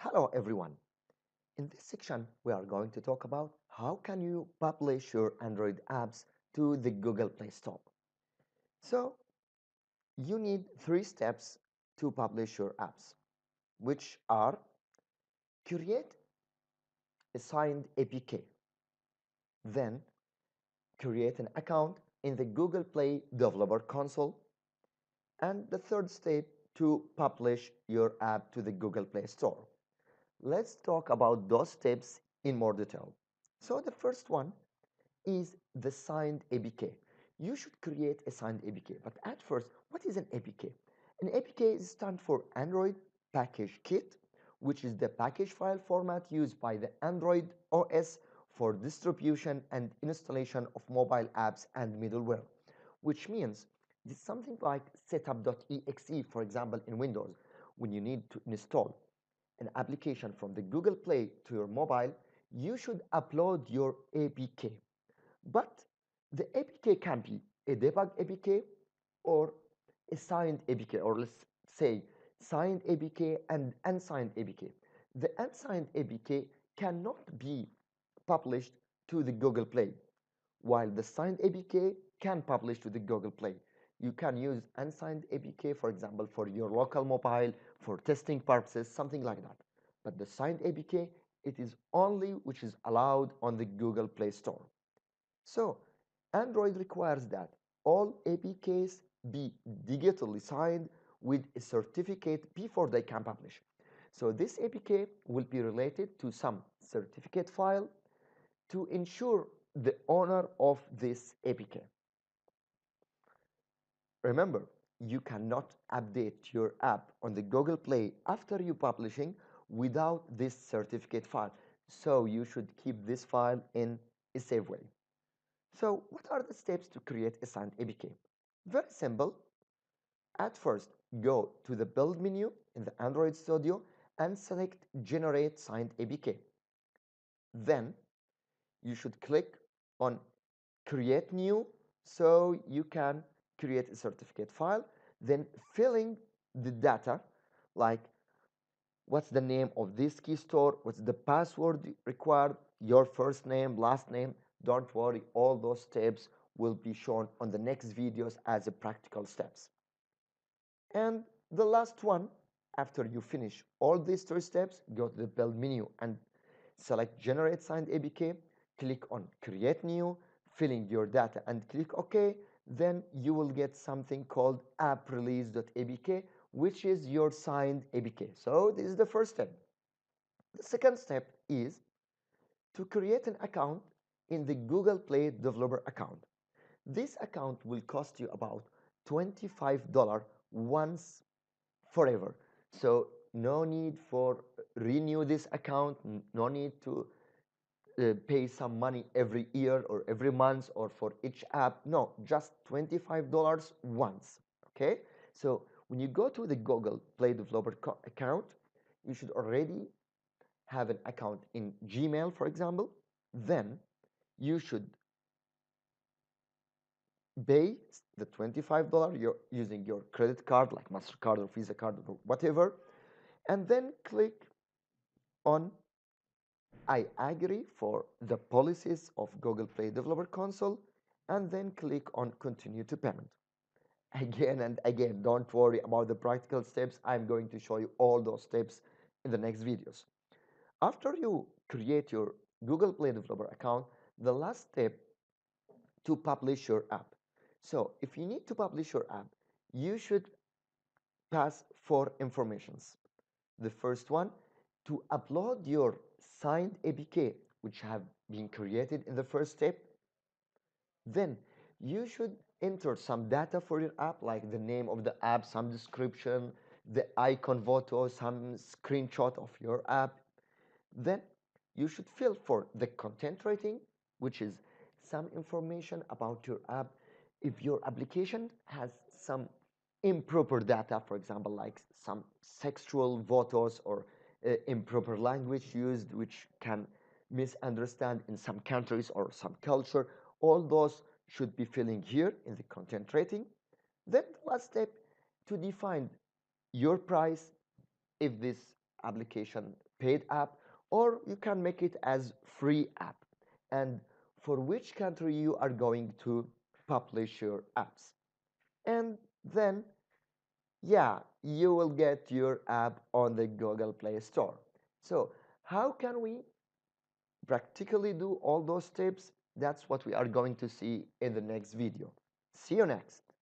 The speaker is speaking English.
Hello everyone. In this section, we are going to talk about how can you publish your Android apps to the Google Play Store. So, you need three steps to publish your apps, which are create a signed APK, then create an account in the Google Play Developer Console, and the third step to publish your app to the Google Play Store. Let's talk about those steps in more detail. So the first one is the signed APK. You should create a signed APK. But at first, what is an APK? An APK stands for Android Package Kit, which is the package file format used by the Android OS for distribution and installation of mobile apps and middleware, which means it's something like setup.exe, for example, in Windows. When you need to install an application from the Google Play to your mobile, you should upload your APK. But the APK can be a debug APK or a signed APK, or let's say signed APK and unsigned APK. The unsigned APK cannot be published to the Google Play, while the signed APK can publish to the Google Play. You can use unsigned APK, for example, for your local mobile, for testing purposes, something like that. But the signed APK, it is only which is allowed on the Google Play Store. So Android requires that all APKs be digitally signed with a certificate before they can publish. So this APK will be related to some certificate file to ensure the owner of this APK. Remember, you cannot update your app on the Google Play after you publishing without this certificate file. So you should keep this file in a safe way. So what are the steps to create a signed APK? Very simple. At first, go to the build menu in the Android Studio and select generate signed APK. Then you should click on create new so you can create a certificate file, then filling the data like what's the name of this key store, what's the password required, your first name, last name. Don't worry, all those steps will be shown on the next videos as a practical steps. And the last one, after you finish all these three steps, go to the build menu and select generate signed APK, click on create new, filling your data and click OK. Then you will get something called app release.apk, which is your signed APK. So this is the first step. The second step is to create an account in the Google Play developer account. This account will cost you about $25 once forever. So no need for renew this account, no need to pay some money every year or every month or for each app. No, just $25 once. Okay, so when you go to the Google Play developer account, you should already have an account in Gmail, for example. Then you should pay the $25 you're using your credit card like MasterCard or Visa card or whatever, and then click on I agree for the policies of Google Play Developer Console, and then click on continue to payment. Again and again, don't worry about the practical steps. I'm going to show you all those steps in the next videos. After you create your Google Play Developer account, the last step to publish your app. So if you need to publish your app, you should pass four informations. The first one, to upload your signed APK, which have been created in the first step. Then you should enter some data for your app, like the name of the app, some description, the icon photo, some screenshot of your app. Then you should fill for the content rating, which is some information about your app. If your application has some improper data, for example, like some sexual photos or improper language used, which can misunderstand in some countries or some culture, all those should be filling here in the content rating. Then the last step, to define your price if this application paid app, or you can make it as free app, and for which country you are going to publish your apps. And then, yeah, you will get your app on the Google Play Store. So how can we practically do all those steps? That's what we are going to see in the next video. See you next.